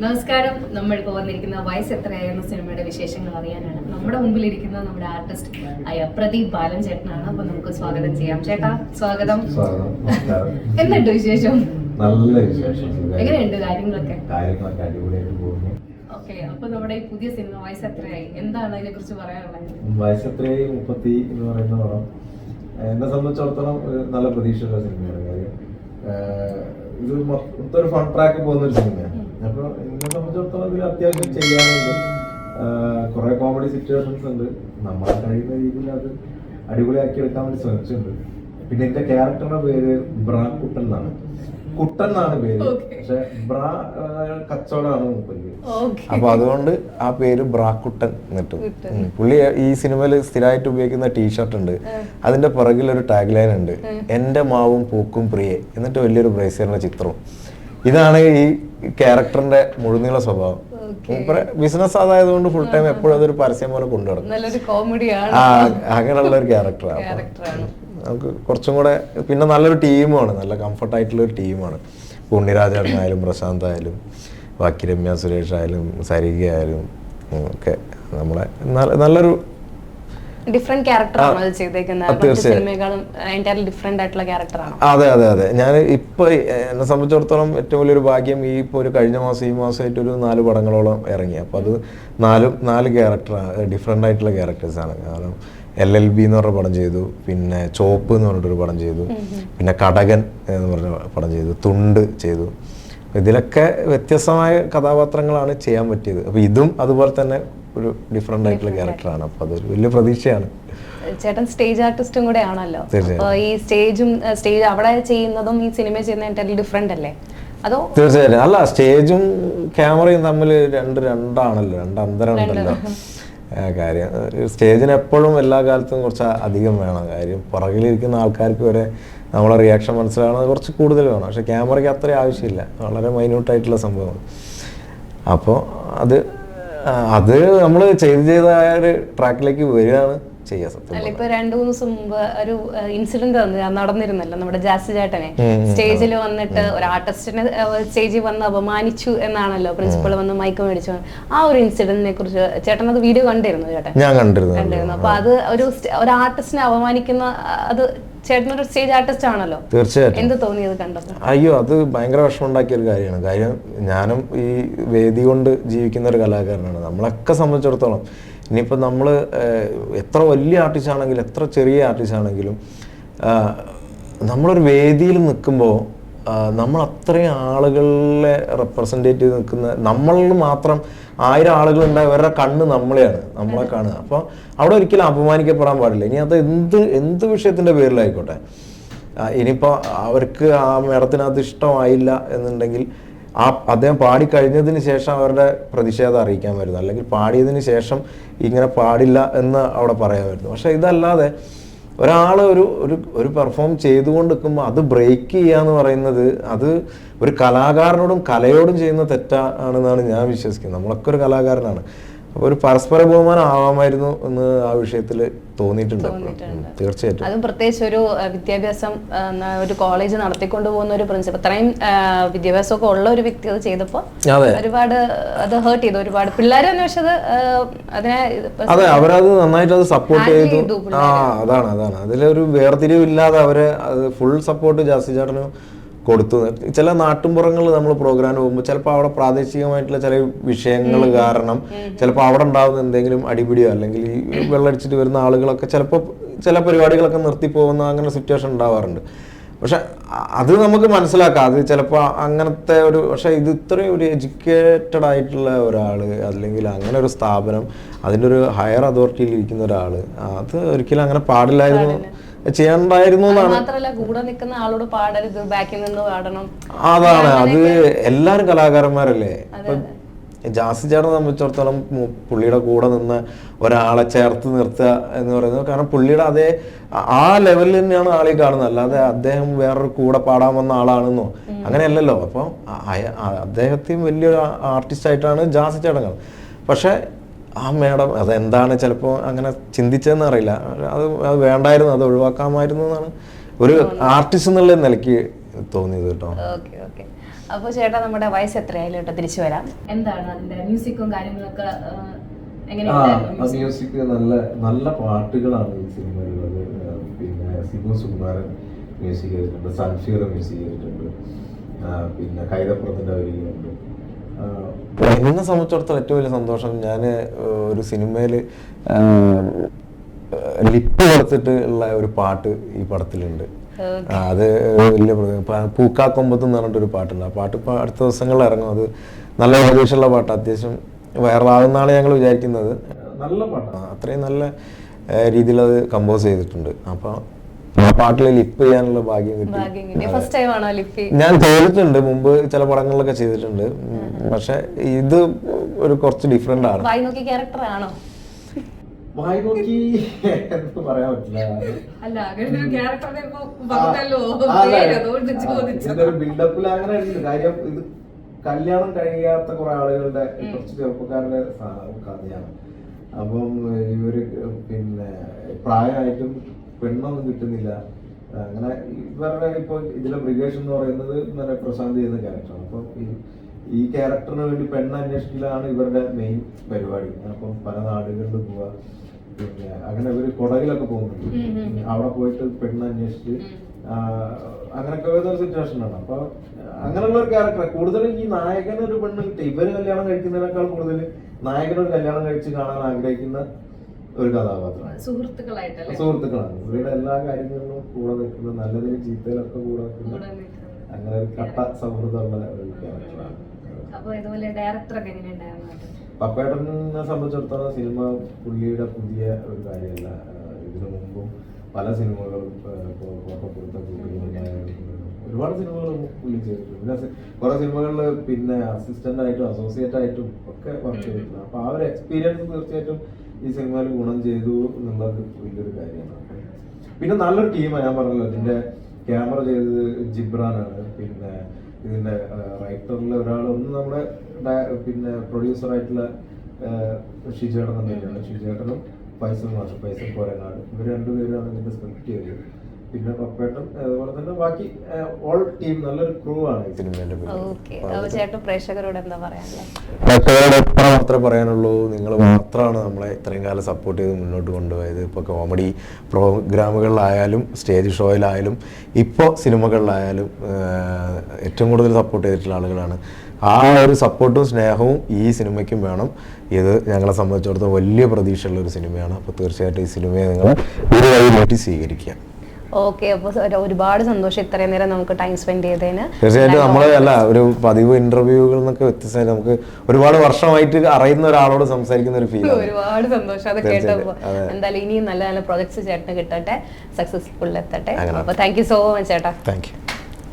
നമസ്കാരം. നമ്മളിപ്പോൾ വന്നിരിക്കുന്ന വയസ്സ് എത്രയായിരുന്ന സിനിമയുടെ വിശേഷങ്ങൾ അറിയാനാണ്. നമ്മുടെ മുമ്പിലിരിക്കുന്ന നമ്മുടെ ആർട്ടിസ്റ്റ് ആയ പ്രദീപ് ബാലൻ ചേട്ടനാണ്. അപ്പൊ നമുക്ക് സ്വാഗതം ചെയ്യാം. ചേട്ടാ സ്വാഗതം. എന്തുണ്ട് വിശേഷം? നല്ല വിശേഷം. എങ്ങനെയുണ്ട് കാര്യങ്ങളൊക്കെ? അടിപൊളിയായിട്ട് പോകുന്നു. ഓക്കെ, അപ്പൊ നമ്മുടെ ഈ പുതിയ സിനിമ വയസ്സ് എത്രയായി, എന്താണ് അതിനെ കുറിച്ച് പറയാനുള്ളത്? വയസ്സ് എത്രയായി 30 എന്ന് പറയുന്ന പടം എന്നെ സംബന്ധിച്ചിടത്തോളം നല്ല പ്രതീക്ഷയുള്ള സിനിമയാണ്. കാര്യം ഇത് മൊത്തം ഒരു ഫൺ ട്രാക്ക് പോകുന്ന ഒരു സിനിമയാണ്. അപ്പൊ എന്നെ സംബന്ധിച്ചിടത്തോളം ഇതിൽ അത്യാവശ്യം ചെയ്യാനുണ്ട്. കുറെ കോമഡി സിറ്റുവേഷൻസ് ഉണ്ട്. നമ്മളെ കഴിയുന്ന രീതിയിൽ അത് അടിപൊളിയാക്കി എടുക്കാൻ വേണ്ടി ശ്രമിച്ചിട്ടുണ്ട്. പിന്നെ എന്റെ ക്യാരക്ടറുടെ പേര് ബ്രാ കുട്ടൻ എന്നാണ്. കുട്ടൻ എന്നാണ് പേര്, പക്ഷെ ബ്രാ കച്ചവടമാണ് മൂപ്പര്. അപ്പൊ അതുകൊണ്ട് ആ പേര് ബ്രാക്കുട്ടൻ എന്നിട്ട് പുള്ളി ഈ സിനിമയിൽ സ്ഥിരമായിട്ട് ഉപയോഗിക്കുന്ന ടീഷർട്ട് ഉണ്ട്. അതിന്റെ പുറകിൽ ഒരു ടാഗ് ലൈൻ ഉണ്ട്, എന്റെ മാവും പൂക്കും പ്രിയെ, എന്നിട്ട് വലിയൊരു ബ്രേസിയറിന്റെ ചിത്രവും. ഇതാണ് ഈ ക്യാരക്ടറിന്റെ മുഴുനീള സ്വഭാവം. ബിസിനസ് അതായതുകൊണ്ട് ഫുൾ ടൈം എപ്പോഴും അതൊരു പരസ്യം പോലെ കൊണ്ടുനടക്കും. അങ്ങനെയുള്ള ഒരു ക്യാരക്ടറാണ്. നമുക്ക് കുറച്ചും കൂടെ പിന്നെ നല്ലൊരു ടീമാണ്, നല്ല കംഫർട്ട് ആയിട്ടുള്ള ഒരു ടീമാണ്. ഉണ്ണിരാജായാലും പ്രശാന്ത് ആയാലും ബാക്കി രമ്യ സുരേഷ് ആയാലും സരിക ആയാലും ഒക്കെ നമ്മളെ നല്ലൊരു ഡിഫറെന്റ് ക്യാരക്ടറാണ് ചെയ്തേക്കുന്നത്. അതെ അതെ അതെ. ഞാൻ ഇപ്പൊ എന്നെ സംബന്ധിച്ചിടത്തോളം ഏറ്റവും വലിയൊരു ഭാഗ്യം ഈ കഴിഞ്ഞ മാസം ഈ മാസമായിട്ട് ഒരു 4 പടങ്ങളോളം ഇറങ്ങി. അപ്പൊ അത് നാല് ക്യാരക്ടറാണ്, ഡിഫറെന്റ് ആയിട്ടുള്ള ക്യാരക്ടേഴ്സാണ്. കാരണം LLB എന്ന് പറഞ്ഞ പടം ചെയ്തു, പിന്നെ ചോപ്പ് എന്ന് പറഞ്ഞിട്ടൊരു പടം ചെയ്തു, പിന്നെ കടകൻ എന്ന് പറഞ്ഞ പടം ചെയ്തു, തുണ്ട് ചെയ്തു. ഇതിലൊക്കെ വ്യത്യസ്തമായ കഥാപാത്രങ്ങളാണ് ചെയ്യാൻ പറ്റിയത്. അപ്പൊ ഇതും അതുപോലെ തന്നെ ഒരു ഡിഫറെന്റ് ആയിട്ടുള്ള ക്യാരക്ടറാണ്. അപ്പൊ അതൊരു വലിയ പ്രതീക്ഷയാണ്. ചേട്ടൻ സ്റ്റേജ് ആർട്ടിസ്റ്റും കൂടെ ആണല്ലോ. അപ്പൊ ഈ സ്റ്റേജ് അവിടെ ചെയ്യുന്നതും ഈ സിനിമ ചെയ്യുന്നതും ഡിഫറെന്റ് അല്ലേ? അതോ? തീർച്ചയായിട്ടും. അല്ല, സ്റ്റേജും ക്യാമറയും തമ്മിൽ രണ്ടാണല്ലോ, അന്തരം ഉണ്ടല്ലോ. കാര്യം സ്റ്റേജിന് എപ്പോഴും എല്ലാ കാലത്തും കുറച്ച് അധികം വേണം. കാര്യം പുറകിലിരിക്കുന്ന ആൾക്കാർക്ക് വരെ നമ്മളെ റിയാക്ഷൻ മനസ്സിലാവുന്നത് കുറച്ച് കൂടുതൽ വേണം. പക്ഷെ ക്യാമറയ്ക്ക് അത്ര ആവശ്യമില്ല, വളരെ മൈന്യൂട്ടായിട്ടുള്ള സംഭവമാണ്. അപ്പോൾ അത് നമ്മൾ ചെയ്തായ ഒരു ട്രാക്കിലേക്ക് വരികയാണ് ചെയ്യുക. സത്യം ഇപ്പൊ 2-3 ദിവസം മുമ്പ് ഒരു ഇൻസിഡന്റ് നടന്നിരുന്നല്ലോ, നമ്മുടെ ജാസി ചേട്ടനെ സ്റ്റേജിൽ വന്നിട്ട് ഒരു ആർട്ടിസ്റ്റിനെ സ്റ്റേജിൽ വന്ന് അപമാനിച്ചു എന്നാണല്ലോ പ്രിൻസിപ്പൾ വന്ന് മൈക്ക് മേടിച്ചു. ആ ഒരു ഇൻസിഡന്റിനെ കുറിച്ച് ചേട്ടൻ അത് വീഡിയോ കണ്ടിരുന്നു? ചേട്ടൻ ഞാൻ കണ്ടിരുന്നു. അപ്പൊ അത് ഒരു ആർട്ടിസ്റ്റിനെ അപമാനിക്കുന്ന, അത് ചേട്ടനൊരു സ്റ്റേജ് ആർട്ടിസ്റ്റ് ആണല്ലോ, തീർച്ചയായിട്ടും എന്ത് തോന്നിയത് കണ്ടപ്പോൾ? അയ്യോ, അത് ഭയങ്കര വിഷമം ഉണ്ടാക്കിയ ഒരു കാര്യമാണ്. കാര്യം ഞാനും ഈ വേദി കൊണ്ട് ജീവിക്കുന്ന ഒരു കലാകാരനാണ്. നമ്മളൊക്കെ സംബന്ധിച്ചിടത്തോളം ഇനിയിപ്പോൾ നമ്മൾ എത്ര വലിയ ആർട്ടിസ്റ്റ് ആണെങ്കിലും എത്ര ചെറിയ ആർട്ടിസ്റ്റ് ആണെങ്കിലും നമ്മളൊരു വേദിയിൽ നിൽക്കുമ്പോൾ നമ്മൾ അത്രയും ആളുകളെ റെപ്രസെൻറ്റേറ്റ് ചെയ്ത് നിൽക്കുന്ന, നമ്മളിൽ മാത്രം 1000 ആളുകളുണ്ടായ അവരുടെ കണ്ണ് നമ്മളെ കാണുക. അപ്പോൾ അവിടെ ഒരിക്കലും അപമാനിക്കപ്പെടാൻ പാടില്ല. ഇനി അത് എന്ത് വിഷയത്തിൻ്റെ പേരിലായിക്കോട്ടെ. ഇനിയിപ്പോൾ അവർക്ക് ആ മേഡത്തിനകത്ത് ഇഷ്ടമായില്ല എന്നുണ്ടെങ്കിൽ അദ്ദേഹം പാടിക്കഴിഞ്ഞതിന് ശേഷം അവരുടെ പ്രതിഷേധം അറിയിക്കാൻ വരുന്നു, അല്ലെങ്കിൽ പാടിയതിന് ശേഷം ഇങ്ങനെ പാടില്ല എന്ന് അവിടെ പറയാമായിരുന്നു. പക്ഷെ ഇതല്ലാതെ ഒരാൾ ഒരു പെർഫോം ചെയ്തുകൊണ്ട് നിൽക്കുമ്പോൾ അത് ബ്രേക്ക് ചെയ്യുക എന്ന് പറയുന്നത് അത് ഒരു കലാകാരനോടും കലയോടും ചെയ്യുന്ന തെറ്റാണെന്നാണ് ഞാൻ വിശ്വസിക്കുന്നത്. നമ്മളൊക്കെ ഒരു കലാകാരനാണ്. അപ്പോൾ ഒരു പരസ്പര ബഹുമാനം ആവാമായിരുന്നു എന്ന് ആ വിഷയത്തിൽ തോന്നിയിട്ടുണ്ട്. തീർച്ചയായിട്ടും. അതും പ്രത്യേകിച്ച് ഒരു വിദ്യാഭ്യാസം, ഒരു കോളേജ് നടത്തിക്കൊണ്ട് പോകുന്ന ഒരു പ്രിൻസിപ്പൽ, അത്രയും വിദ്യാഭ്യാസമൊക്കെ ഉള്ള ഒരു വ്യക്തി അത് ചെയ്തപ്പോൾ ഒരുപാട് അത് ഹേർട്ട് ചെയ്തു. ഒരുപാട് പിള്ളേർ അന്വേഷിച്ചത് അതിനെ, അതെ, അവരത് നന്നായിട്ട് അത് സപ്പോർട്ട് ചെയ്തു. അതാണ് അതിലൊരു വേർതിരിവില്ലാതെ അവരെ അത് ഫുൾ സപ്പോർട്ട് ജാസി ചേട്ടന് കൊടുത്തു. ചില നാട്ടുമ്പുറങ്ങളിൽ നമ്മൾ പ്രോഗ്രാമിന് പോകുമ്പോൾ ചിലപ്പോൾ അവിടെ പ്രാദേശികമായിട്ടുള്ള ചില വിഷയങ്ങൾ കാരണം ചിലപ്പോൾ അവിടെ ഉണ്ടാകുന്ന എന്തെങ്കിലും അടിപിടിയോ അല്ലെങ്കിൽ ഈ വെള്ളടിച്ചിട്ട് വരുന്ന ആളുകളൊക്കെ ചിലപ്പോൾ ചില പരിപാടികളൊക്കെ നിർത്തിപ്പോകുന്ന അങ്ങനെ സിറ്റുവേഷൻ ഉണ്ടാവാറുണ്ട്. പക്ഷെ അത് നമുക്ക് മനസ്സിലാക്കാം, അത് ചിലപ്പോൾ അങ്ങനത്തെ പക്ഷെ ഇത് ഇത്രയും ഒരു എഡ്യൂക്കേറ്റഡ് ആയിട്ടുള്ള ഒരാൾ അല്ലെങ്കിൽ അങ്ങനെ ഒരു സ്ഥാപനം, അതിൻ്റെ ഒരു ഹയർ അതോറിറ്റിയിൽ ഇരിക്കുന്ന ഒരാൾ, അത് ഒരിക്കലും അങ്ങനെ പാടില്ലായിരുന്നു, ചെയ്യാനുണ്ടായിരുന്നു എന്നാണ്. അതാണ്. അത് എല്ലാരും കലാകാരന്മാരല്ലേ. ജാസി ചേട്ടനെ സംബന്ധിച്ചിടത്തോളം പുള്ളിയുടെ കൂടെ നിന്ന് ഒരാളെ ചേർത്ത് നിർത്തുക എന്ന് പറയുന്നത്, കാരണം പുള്ളിയുടെ ആ ലെവലിൽ തന്നെയാണ് ആളെ കാണുന്നത്. അല്ലാതെ അദ്ദേഹം വേറൊരു കൂടെ പാടാൻ വന്ന ആളാണെന്നോ അങ്ങനെയല്ലല്ലോ. അപ്പോൾ അദ്ദേഹത്തെയും വലിയൊരു ആർട്ടിസ്റ്റ് ആയിട്ടാണ് ജാസി ചേട്ടൻ. പക്ഷെ ആ മേഡം അതെന്താണ് ചിലപ്പോൾ അങ്ങനെ ചിന്തിച്ചതെന്ന് അറിയില്ല. അത് വേണ്ടായിരുന്നു, അത് ഒഴിവാക്കാമായിരുന്നു എന്നാണ് ഒരു ആർട്ടിസ്റ്റ് എന്നുള്ള നിലയ്ക്ക് തോന്നിയത് കേട്ടോ. അപ്പോൾ ചേട്ടാ നമ്മുടെ വയസ്സ് എത്രയായാലും കേട്ടോ തിരിച്ചു വരാം. എന്താണ് അതിന്റെ മ്യൂസിക്കും കാര്യങ്ങളൊക്കെ മ്യൂസിക് നല്ല നല്ല പാട്ടുകളാണ് ഈ സിനിമയിലുള്ളത്. പിന്നെ സിബു സുകുമാരൻ മ്യൂസിക് ചെയ്തിട്ടുണ്ട്, സൺഫീർ മ്യൂസിക് ചെയ്തിട്ടുണ്ട്, പിന്നെ കൈതപ്പുറത്തിന്റെ വരികളുണ്ട്. എന്നെ സംബന്ധിച്ചിടത്തോളം ഏറ്റവും വലിയ സന്തോഷം, ഞാൻ ഒരു സിനിമയിൽ ലിപ്പ് കൊടുത്തിട്ട് ഉള്ള ഒരു പാട്ട് ഈ പടത്തിലുണ്ട്. അത് വലിയ പൂക്കാക്കൊമ്പത്ത് എന്ന് പറഞ്ഞിട്ടൊരു പാട്ടുണ്ട്. ആ പാട്ട് ഇപ്പോൾ അടുത്ത ദിവസങ്ങളിൽ ഇറങ്ങും. അത് നല്ല പ്രതീക്ഷയുള്ള പാട്ട്, അത്യാവശ്യം വൈറലാകുന്നാണ് ഞങ്ങൾ വിചാരിക്കുന്നത്. നല്ല പാട്ടാണ്, അത്രയും നല്ല രീതിയിൽ അത് കമ്പോസ് ചെയ്തിട്ടുണ്ട്. അപ്പോൾ ആ പാട്ടിൽ ലിപ്പ് ചെയ്യാനുള്ള ഭാഗ്യം കിട്ടി. ഞാൻ ചെയ്തിട്ടുണ്ട് മുമ്പ്, ചില പടങ്ങളിലൊക്കെ ചെയ്തിട്ടുണ്ട്. പക്ഷെ ഇത് ഒരു കുറച്ച് ഡിഫറെന്റ് ആണ്. വായി നോക്കി എന്ന് പറയാൻ പറ്റില്ല. ഇതിന്റെ ഒരു ബിൽഡപ്പിൽ അങ്ങനെ കാര്യം. ഇത് കല്യാണം കഴിയാത്ത കുറെ ആളുകളുടെ കുറച്ച് ചെറുപ്പക്കാരുടെ കഥയാണ്. അപ്പം ഇവര് പിന്നെ പ്രായമായിട്ടും പെണ്ണൊന്നും കിട്ടുന്നില്ല. അങ്ങനെ ഇവരുടെ ഇപ്പൊ ഇതിലെ ബ്രിഗേഷ് എന്ന് പറയുന്നത് ഇന്നലെ പ്രശാന്ത് ചെയ്യുന്ന ക്യാരക്ടറാണ്. അപ്പം ഈ ക്യാരക്ടറിന് വേണ്ടി പെണ്ണന്വേഷിക്കലാണ് ഇവരുടെ മെയിൻ പരിപാടി. അപ്പം പല നാടുകളിൽ പോവാ, പിന്നെ അങ്ങനെ ഇവര് കൊടകിലൊക്കെ പോകുന്നുണ്ട്. അവിടെ പോയിട്ട് പെണ്ണന്വേഷിച്ച് അങ്ങനെയൊക്കെ വരുന്ന ഒരു സിറ്റുവേഷനാണ്. അപ്പൊ അങ്ങനെയുള്ള ഒരു ക്യാരക്ടർ കൂടുതലും ഈ നായകനൊരു പെണ്ണ് കിട്ടി. ഇവര് കല്യാണം കഴിക്കുന്നതിനേക്കാൾ കൂടുതൽ നായകനൊരു കല്യാണം കഴിച്ച് കാണാൻ ആഗ്രഹിക്കുന്ന ഒരു കഥാപാത്രമാണ്. സുഹൃത്തുക്കളാണ് ഇവരുടെ എല്ലാ കാര്യങ്ങളിലും കൂടെ നിൽക്കുന്ന, നല്ലതിലും ചീത്തയിലൊക്കെ കൂടെ നിൽക്കുന്ന അങ്ങനെ ഒരു കട്ട സൗഹൃദമുള്ള ഒരു ക്യാരക്ടറാണ്. പപ്പേട്ടനെ സംബന്ധിച്ചിടത്തോളം സിനിമ പുള്ളിയുടെ പുതിയ ഒരു കാര്യമല്ല. ഇതിനു മുമ്പും പല സിനിമകളും ഒരുപാട് സിനിമകൾ പുള്ളി ചെയ്തിട്ടുണ്ട്. പിന്നെ കുറെ സിനിമകളിൽ പിന്നെ അസിസ്റ്റന്റ് ആയിട്ടും അസോസിയേറ്റ് ആയിട്ടും ഒക്കെ വർക്ക് ചെയ്തിട്ടുണ്ട്. അപ്പൊ ആ ഒരു എക്സ്പീരിയൻസ് തീർച്ചയായിട്ടും ഈ സിനിമയിൽ ഗുണം ചെയ്തു എന്നുള്ളത് വലിയൊരു കാര്യമാണ്. പിന്നെ നല്ലൊരു ടീമാണ്. ഞാൻ പറഞ്ഞല്ലോ, ഇതിന്റെ ക്യാമറ ചെയ്തത് ജിബ്രാനാണ്. പിന്നെ ഇതിന്റെ റൈറ്ററിൽ ഒരാൾ ഒന്ന് നമ്മുടെ പിന്നെ പ്രൊഡ്യൂസറായിട്ടുള്ള ഷിജേട്ടൻ തന്നെയാണ്. ഷിജേട്ടനും ഫൈസൽ കോരനാട്, ഇവർ രണ്ടുപേരാണ് ഇതിന്റെ സ്ക്രിപ്റ്റ് ചെയ്തത്. പിന്നെ പപ്പേട്ടൻ, അതുപോലെ തന്നെ ബാക്കി ഓൾ ടീം നല്ലൊരു ക്രൂ ആണ് ഈ സിനിമയുടെ. പ്രേക്ഷകരോട് എന്താ പറയാനുള്ളത്? പ്രേക്ഷകരോട് എത്ര മാത്രമേ പറയാനുള്ളൂ, നിങ്ങൾ മാത്രമാണ് നമ്മളെ ഇത്രയും കാലം സപ്പോർട്ട് ചെയ്ത് മുന്നോട്ട് കൊണ്ടുപോയത്. ഇപ്പോൾ കോമഡി പ്രോഗ്രാമുകളിലായാലും സ്റ്റേജ് ഷോയിലായാലും ഇപ്പോൾ സിനിമകളിലായാലും ഏറ്റവും കൂടുതൽ സപ്പോർട്ട് ചെയ്തിട്ടുള്ള ആളുകളാണ്. ആ ഒരു സപ്പോർട്ടും സ്നേഹവും ഈ സിനിമയ്ക്കും വേണം. ഇത് ഞങ്ങളെ സംബന്ധിച്ചിടത്തോളം വലിയ പ്രതീക്ഷയുള്ള ഒരു സിനിമയാണ്. അപ്പോൾ തീർച്ചയായിട്ടും ഈ സിനിമയെ നിങ്ങൾ ഒരു വഴി മാറ്റി സ്വീകരിക്കുക. ഓക്കെ, അപ്പോൾ ഒരുപാട് സന്തോഷം ഇത്രയും നേരം നമുക്ക് ടൈം സ്പെൻഡ് ചെയ്തതിന്. തീർച്ചയായിട്ടും നമ്മൾ ഒരു പതിവ് ഇന്റർവ്യൂകളിൽ നിന്നൊക്കെ വ്യത്യസ്തമായിട്ട് നമുക്ക് ഒരുപാട് വർഷമായിട്ട് അറിയുന്ന ഒരാളോട് സംസാരിക്കുന്ന ഒരു ഫീൽ. ഒരുപാട് സന്തോഷം അത് കേട്ടപ്പോൾ. എന്തായാലും ഇനിയും നല്ല നല്ല പ്രോജക്ട്സ് ചേട്ടന് കിട്ടട്ടെ, സക്സസ്ഫുൾ എത്തട്ടെ. അപ്പോൾ താങ്ക് യു സോ മച്ച് ചേട്ടാ. Thank you.